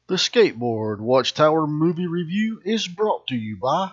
The Skateboard Watchtower movie review is brought to you by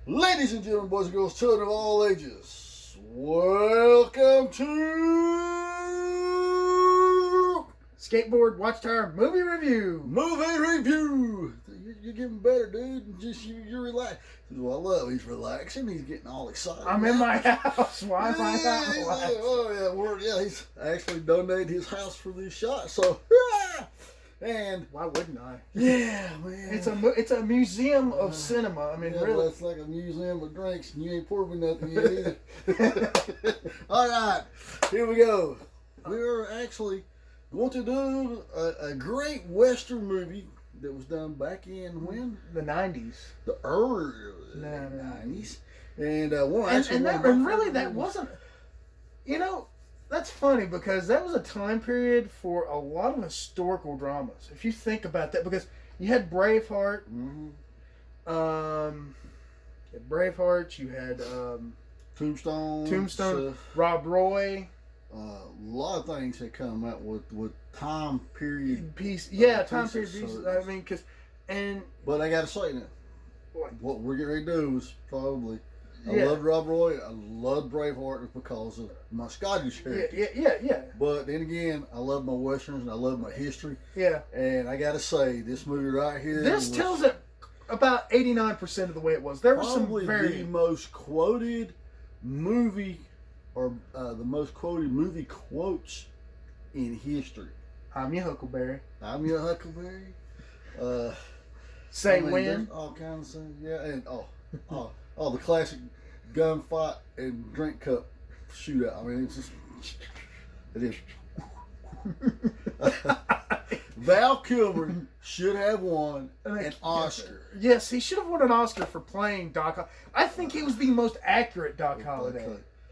Ladies and gentlemen, boys and girls, children of all ages, welcome to Skateboard Watchtower movie review. movie review. You're getting better, dude. Just you're relaxed. Well, I love he's relaxing. He's getting all excited. I'm in my house. Why am I not relaxed? Oh yeah, he's actually donated his house for this shot. So and why wouldn't I? yeah, man, It's a museum of cinema. I mean, yeah, really. well, it's like a museum of drinks, and you ain't poured me nothing yet either. All right, here we go. We are actually going to do a great Western movie that was done back in when? The 90s. The early No. 90s. And That wasn't. You know, that's funny because that was a time period for a lot of historical dramas. If you think about that, because you had Braveheart. Mm-hmm. You had Braveheart. You had Tombstone. Rob Roy. A lot of things had come out with time period Piece. Time period pieces, pieces. so- I mean, But I gotta say that What? what we're getting ready to do is probably. I Yeah. loved Rob Roy. I loved Braveheart because of my Scottish heritage. Yeah. But then again, I love my westerns and I love my history. Yeah. And I gotta say, this movie right here. This was tells it about 89% of the way it was. There was some probably very the most quoted movie, or the most quoted movie quotes in history. I'm your Huckleberry. I'm your Huckleberry. Say I mean, when. there's all kinds of things. Yeah, and the classic gunfight and drink cup shootout. I mean, it's just it is. Val Kilmer should have won an Oscar. Yes, he should have won an Oscar for playing Doc. I think he was the most accurate Doc Holliday.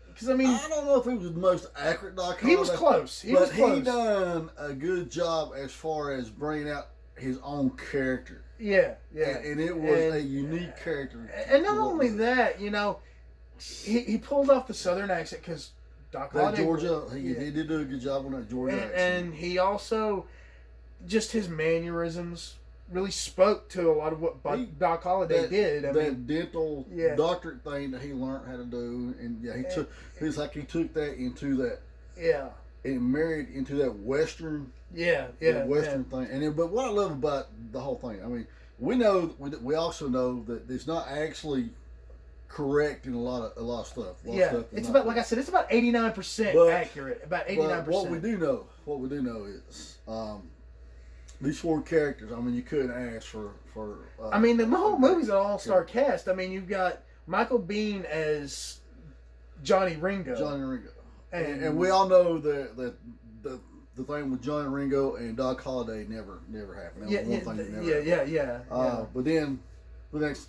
Because I mean, I don't know if he was the most accurate Doc Holliday. he was close. He done a good job as far as bringing out his own character. Yeah. And it was a unique character. And not only that, you know, he pulled off the Southern accent because Doc That Holliday. Georgia, he did do a good job on that Georgia accent. And he also, just his mannerisms really spoke to a lot of what Doc Holliday did. That dental doctorate thing that he learned how to do, and he took that into that. Yeah. And married into that Western. Western thing. And but what I love about the whole thing, I mean, we also know that it's not actually correct in a lot of stuff. It's about, like I said, it's about 89% accurate. About 89%. But what we do know is these four characters. I mean, you couldn't ask for. I mean, the whole movie's an all-star cast. I mean, you've got Michael Biehn as Johnny Ringo. And we all know that the thing with Johnny Ringo and Doc Holliday never happened. That was one thing that never happened. But then the next,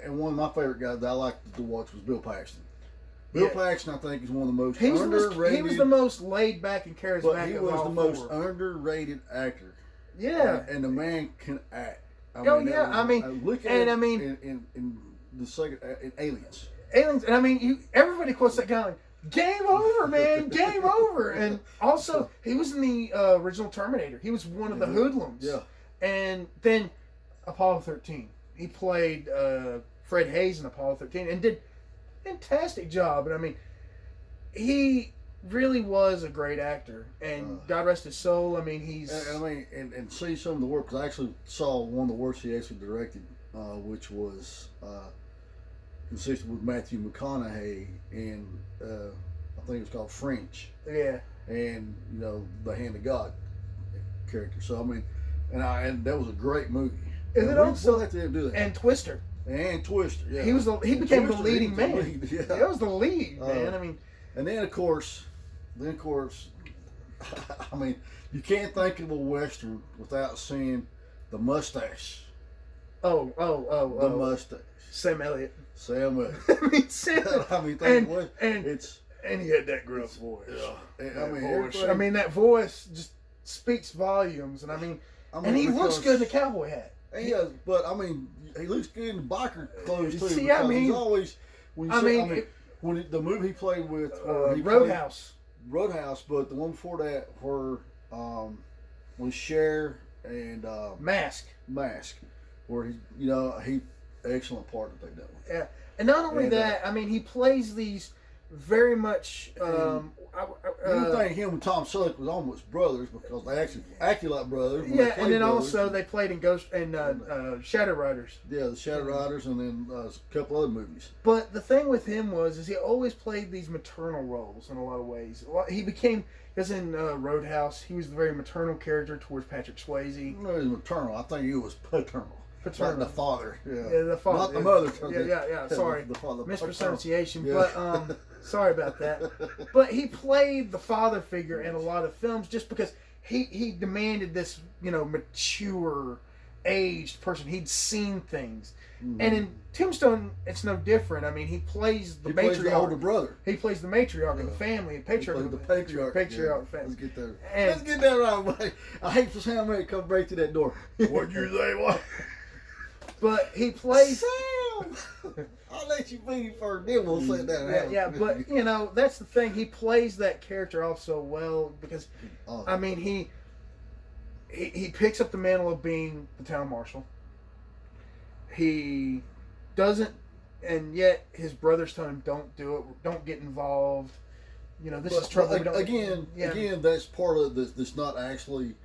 and one of my favorite guys that I liked to watch was Bill Paxton. Bill Paxton, I think, is one of the most underrated. He was the most laid back and charismatic. But he was the most underrated actor. Yeah. And the man can act. Look at in the second in Aliens. And I mean, everybody quotes that guy like, "Game over, man! Game over!" And also, he was in the original Terminator. He was one of the hoodlums. Yeah. And then Apollo 13. He played Fred Hayes in Apollo 13 and did a fantastic job. And I mean, he really was a great actor, and God rest his soul. I mean, he's. And see some of the work, because I actually saw one of the works he actually directed, which was consistent with Matthew McConaughey in I think it was called French. Yeah. And the Hand of God character. So I mean, and that was a great movie. And then also let them do that. And Twister. And Twister. Yeah. He became Twister, the leading man. Yeah. That was the lead man. I mean. And then of course, I mean, you can't think of a Western without seeing the mustache. The mustache. Sam Elliott. Sam Elliott. I mean, Sam. And he had that gruff voice. Yeah. I mean, that voice just speaks volumes, and I mean he looks good in a cowboy hat. He does, but I mean, he looks good in biker clothes too. See, I mean, he's always. When the movie he played with Roadhouse. Roadhouse, but the one before that was Cher and Mask, where he excellent part that they done. Yeah, and not only that, I mean, he plays these very much. You think him and Tom Selleck was almost brothers because they actually acted like brothers. Yeah, and then also they played in Shadow Riders. Yeah, the Shadow Riders, and then a couple other movies. But the thing with him is he always played these maternal roles in a lot of ways. He became, because in Roadhouse, he was a very maternal character towards Patrick Swayze. No, he was maternal. I think he was paternal. Like the father. Yeah, the father. Not the mother. Yeah. Sorry. The father. Mispronunciation. Yeah. But sorry about that. But he played the father figure in a lot of films just because he demanded this, mature, aged person. He'd seen things. Mm-hmm. And in Tombstone, it's no different. I mean, he plays the matriarch. Plays the older brother. He plays the matriarch of the family, patriarch. The patriarch. Of the family. Let's get that right, buddy. I hate for Sam to come break through that door. What'd you say? What? But he plays. Sam! I'll let you be first, then we'll sit down. Yeah, but that's the thing. He plays that character off so well because, I mean, he picks up the mantle of being the town marshal. He doesn't, and yet his brothers tell him, "Don't do it. Don't get involved." This is trouble. Again, that's part of this. That's not actually.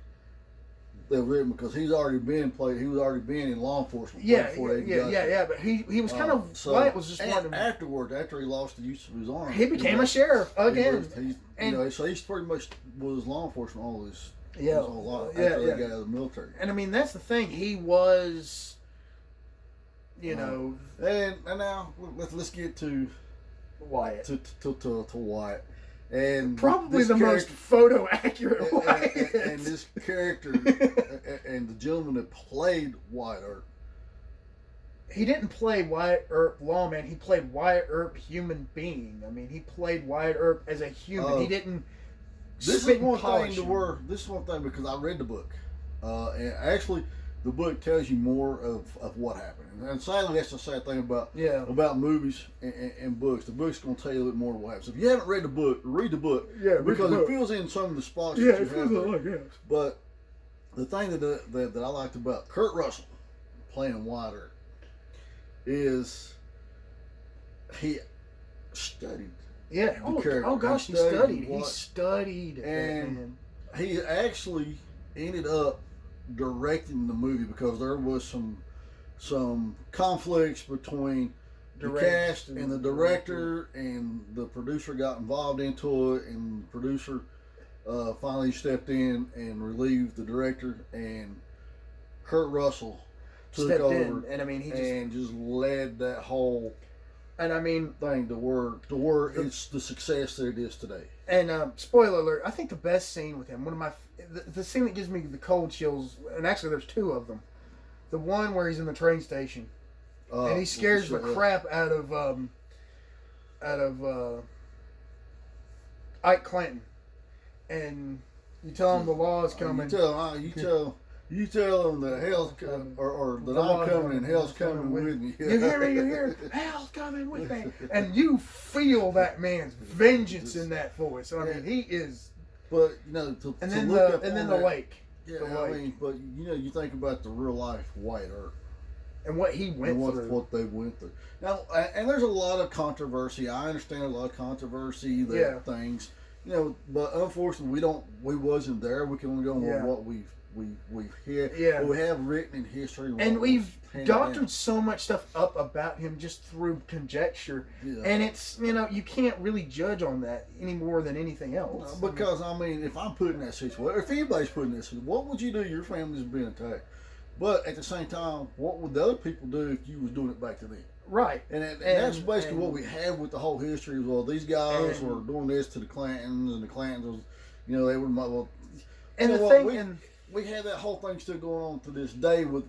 They've written because he's already been in law enforcement. But he was kind of Wyatt was just wanting. Afterwards, after he lost the use of his arm, he became a sheriff again. So he's pretty much was law enforcement all his whole life. He got out of the military. And I mean that's the thing. He was, And now let's get to Wyatt. To Wyatt. And probably the most photo accurate Wyatt. And this character and the gentleman that played Wyatt Earp. He didn't play Wyatt Earp lawman. He played Wyatt Earp human being. I mean, he played Wyatt Earp as a human. He didn't. This is one thing because I read the book, and actually, the book tells you more of what happened. And sadly, that's the sad thing about movies and books. The book's going to tell you a little more of what happens. If you haven't read the book, read the book. Yeah, because it fills in some of the spots that you have there. But the thing that I liked about Kurt Russell playing Wyatt Earp is he studied. Yeah. Oh gosh, he studied. He studied. And he actually ended up directing the movie because there was some conflicts between the cast and the director, and the producer got involved into it, and the producer finally stepped in and relieved the director, and Kurt Russell took over and I mean he just led that whole thing to where it's the success that it is today. And spoiler alert, I think the best scene with him, the scene that gives me the cold chills, and actually there's two of them. The one where he's in the train station, and he scares the crap out of Ike Clanton, and you tell him the law is coming. You tell him that hell's coming, or that I'm coming and hell's coming with me. You hear me? You hear? Hell's coming with me, and you feel that man's vengeance in that voice. I mean, he is. But and then the lake. Yeah, I mean, but you think about the real life Wyatt Earp and what he went through, what they went through. Now, and there's a lot of controversy. I understand a lot of controversy that things, but unfortunately we wasn't there. We can only go on what we've heard. Yeah. What we have written in history. And we've doctored so much stuff up about him just through conjecture. Yeah. And it's, you can't really judge on that any more than anything else. No, because, if I'm put in that situation, if anybody's put in that situation, what would you do? Your family's being attacked. But at the same time, what would the other people do if you was doing it back to them? Right. And that's basically what we have with the whole history. Well, these guys were doing this to the Clintons, and the Clintons was, they were, well, and the thing, we have that whole thing still going on to this day with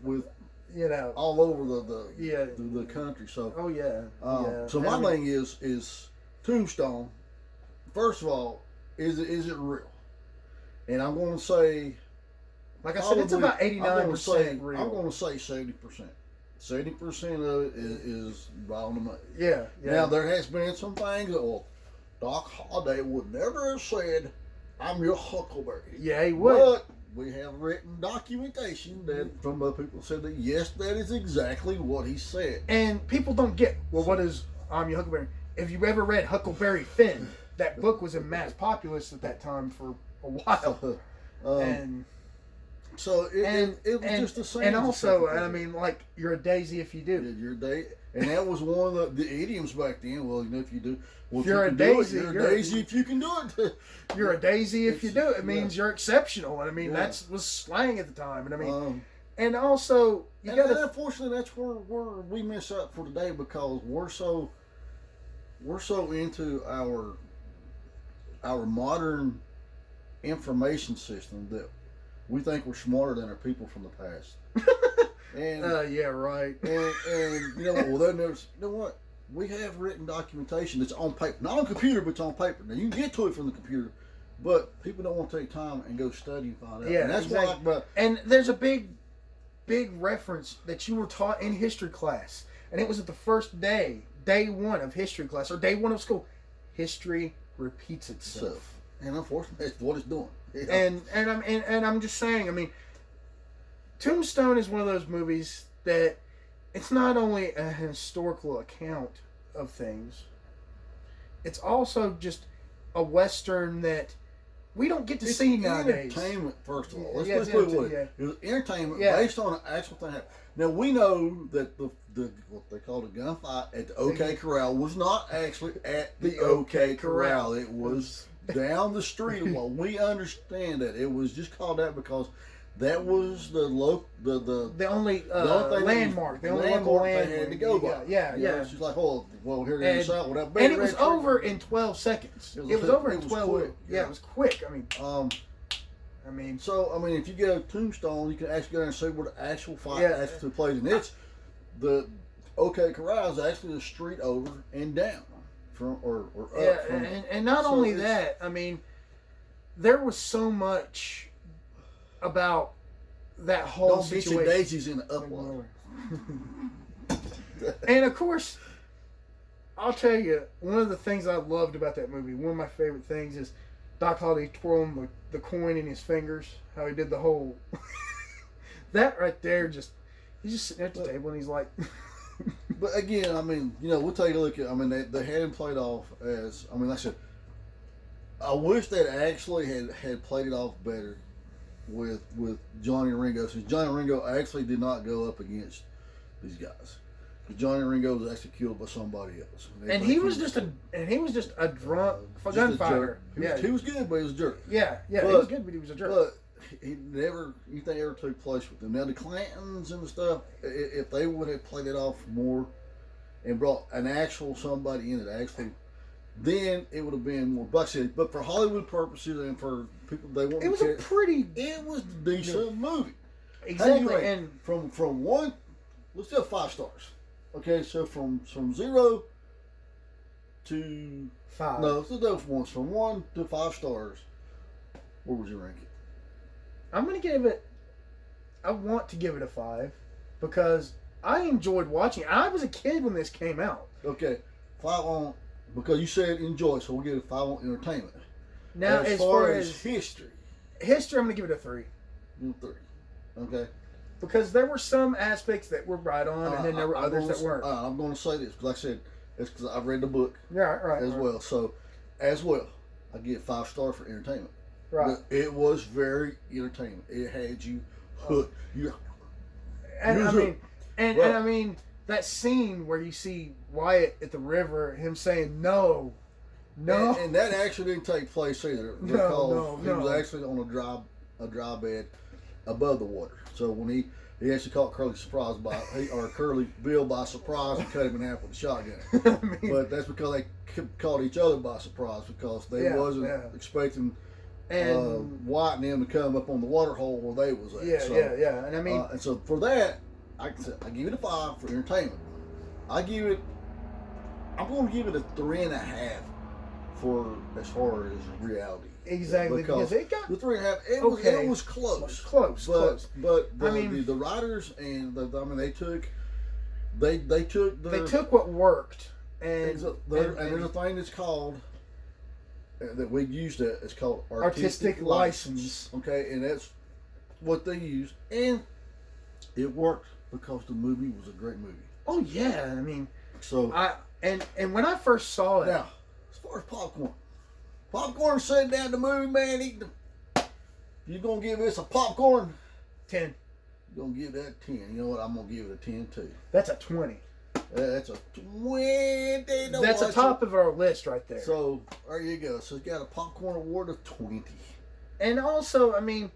all over the country. So so my thing is Tombstone. First of all, is it real? And I'm going to say, like I said, it's about 89% real. I'm going to say 70%. 70% of it is right on the money. Yeah. Now there has been some things that Doc Holliday would never have said, "I'm your Huckleberry." Yeah, he would. But we have written documentation that from people said that yes, that is exactly what he said. And people don't get, what is "I'm your Huckleberry"? If you ever read Huckleberry Finn, that book was in mass populace at that time for a while. So it was just the same. And also, like, you're a daisy if you do. Yeah, you're a daisy. And that was one of the idioms back then. Well, if you do. Well, if you're a daisy, you're a daisy if you can do it. You're a daisy if you do it. It means you're exceptional. And that was slang at the time. And and also, and unfortunately, that's where we miss out for today because we're so into our modern information system that we think we're smarter than our people from the past. And yeah, right. And well, they never. You know what? We have written documentation that's on paper, not on computer, but it's on paper. Now you can get to it from the computer, but people don't want to take time and go study and find out. Yeah, and that's exactly. what I like about. And there's a big reference that you were taught in history class, and it was at the first day one of history class or day one of school. History repeats itself, and unfortunately, that's what it's doing. And I'm just saying. Tombstone is one of those movies that it's not only a historical account of things, it's also just a Western that we don't get to see nowadays. Entertainment, first of all. Let's put it away. It was entertainment based on an actual thing. Now, we know that the what they call the gunfight at the OK Corral was not actually at the OK Corral. It was down the street. Well, we understand that. It was just called that because that was the only landmark. The only landmark they had to go by. Yeah. It's just like, here in the South, without and it was over in 12 seconds. It was over in 12. Quick. Yeah, it was quick. So if you go to Tombstone, you can actually go there and see where the actual fight actually took place, and it's the OK Corral is actually the street over and down from or up. Yeah, and not only that, there was so much about that whole situation. Don't get your daisies in the upload. And of course, I'll tell you, one of the things I loved about that movie, one of my favorite things is Doc Holliday twirling the coin in his fingers. How he did the whole that right there. He's just sitting at the table and he's like. But again, we'll take a look at. They had him played off as. Like I said, I wish they actually had played it off better with Johnny Ringo, since Johnny Ringo actually did not go up against these guys. But Johnny Ringo was actually killed by somebody else, and he was just a drunk gunfighter. He was good, but he was a jerk. Yeah, he was good, but he was a jerk. But anything ever took place with them. Now the Clintons and the stuff, if they would have played it off more and brought an actual somebody in it, actually, then it would have been more. But for Hollywood purposes and for people they want, it was it was a decent movie. Exactly, and from 1, let's do 5 stars. Okay, so from 0 to 5. No, let's do those ones from 1 to 5 stars. Where would you rank it? I'm gonna give it. I want to give it a 5 because I enjoyed watching it. I was a kid when this came out. Okay, 5 on because you said enjoy, so we'll give it a 5 on entertainment. Now, as far as history, I'm gonna give it a 3. 3. Okay. Because there were some aspects that were right on, and then there were others that weren't. I'm going to say this because, like I said, it's because I've read the book. Yeah, right. Well. So, as well, I give it 5 stars for entertainment. Right. But it was very entertaining. It had you hooked. And I mean that scene where you see Wyatt at the river, him saying no. And that actually didn't take place either. Because he was actually on a dry bed above the water. So when he actually caught Curly Bill by surprise and cut him in half with a shotgun. But that's because they caught each other by surprise because they wasn't expecting White and them to come up on the water hole where they was at. And I mean, and so for that, I give it a 5 for entertainment. I'm going to give it a 3.5 for as far as reality. Exactly, because it got the 3.5. It was close. Close. But the writers and they took what worked and there's a thing that's called that we used it's called artistic license. Okay, and that's what they used, and it worked because the movie was a great movie. Oh yeah, I mean, so and when I first saw it, now as far as popcorn sitting down the movie, man, eating. You're gonna give this a popcorn 10. You're gonna give that 10. You know what? I'm gonna give it a 10 too. That's a 20. That's a 20. That's the top of our list right there. So there you go. So it's got a popcorn award of 20. And also, I mean,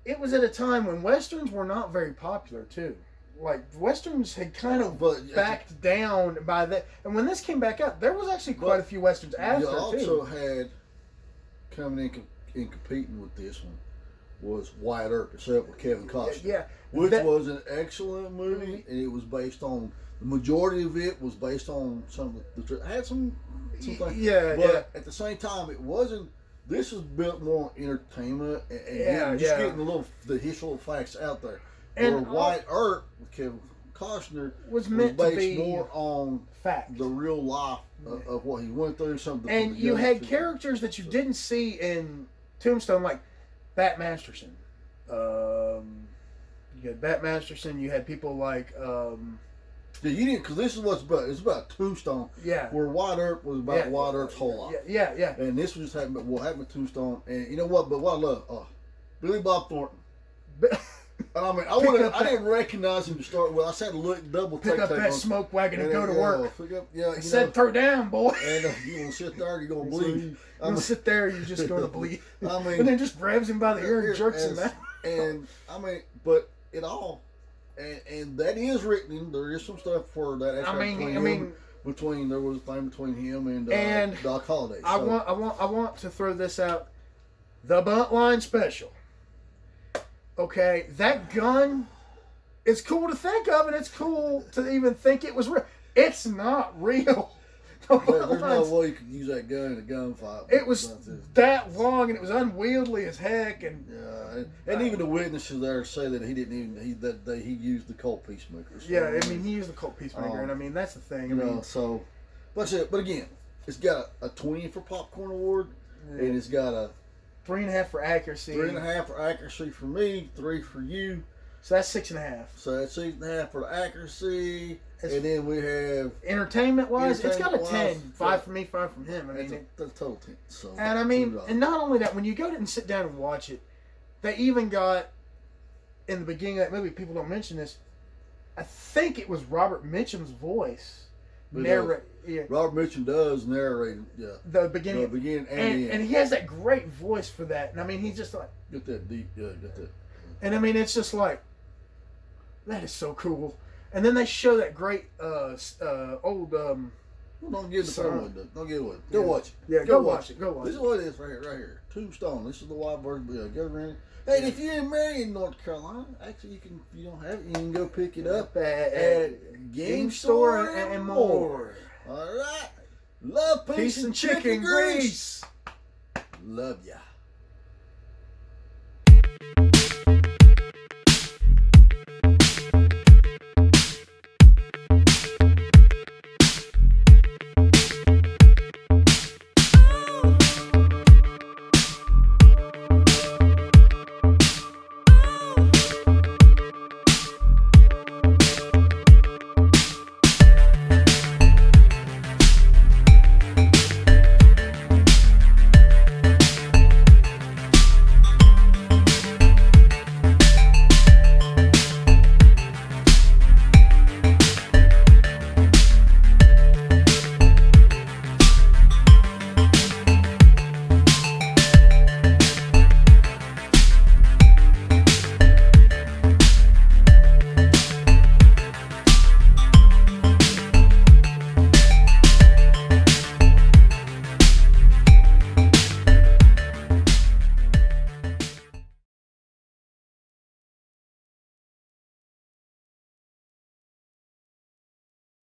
it was at a time when westerns were not very popular too. Like westerns had kind of backed down by that, and when this came back up, there was actually quite a few westerns after too. You also had coming in competing with this one was Wyatt Earp, except with Kevin Costner, which was an excellent movie, and it was based on the majority of it was based on some of the had some things, but at the same time, it wasn't. This was built more on entertainment and just getting the historical facts out there. And where Wyatt Earp with Kevin Costner was based to be more on fact, the real life of what he went through. And you had characters that you didn't see in Tombstone, like Bat Masterson. You had Bat Masterson. You had people like. You didn't, because this is what's about. It's about Tombstone. Yeah. Where Wyatt Earp was about Wyatt Earp's whole life. Yeah. And this was happened. What happened with Tombstone? And you know what? But what I love, Billy Bob Thornton. I mean, I didn't recognize him to start with. I said, double take. Pick up that smoke wagon and go to work. I said, throw down, boy. And you gonna sit there, you're gonna bleed. You're gonna sit there, you're just gonna bleed. I mean, and then just grabs him by the ear and jerks him out. And I mean, but it all, and that is written. There is some stuff for that. There was a thing between him and Doc Holliday. I want to throw this out. The Buntline Special. Okay, that gun is cool to think of, and it's cool to even think it was real. It's not real. There's no way you could use that gun in a gunfight. It was that long, and it was unwieldy as heck. And even the witnesses there say that he didn't even he used the Colt Peacemaker. So, I mean he used the Colt Peacemaker, and I mean that's the thing. But again, it's got a 20 for popcorn award, and it's got a 3.5 for accuracy. 3.5 for accuracy for me. 3 for you. So that's 6.5. So that's 6.5 for accuracy. And then we have entertainment wise, it's got a 10. 5 for me, 5 from him. I mean, that's a total 10. So, and I mean, and not only that, when you go and sit down and watch it, they even got in the beginning of that movie. People don't mention this. I think it was Robert Mitchum's voice. Robert Mitchum does narrate, the beginning, and the end. And he has that great voice for that. And I mean, he's just like get that deep, get that. And I mean, it's just like that is so cool. And then they show that great old. Don't get the phone. Don't get it. Go watch it. Yeah, go watch it. Go watch it. This is what it is right here. Tombstone. This is the white version. Go around. Hey, if you're in Marion, North Carolina, actually you don't have it. You can go pick it up at Game Store and more. All right. Love, peace, and chicken grease. Love ya.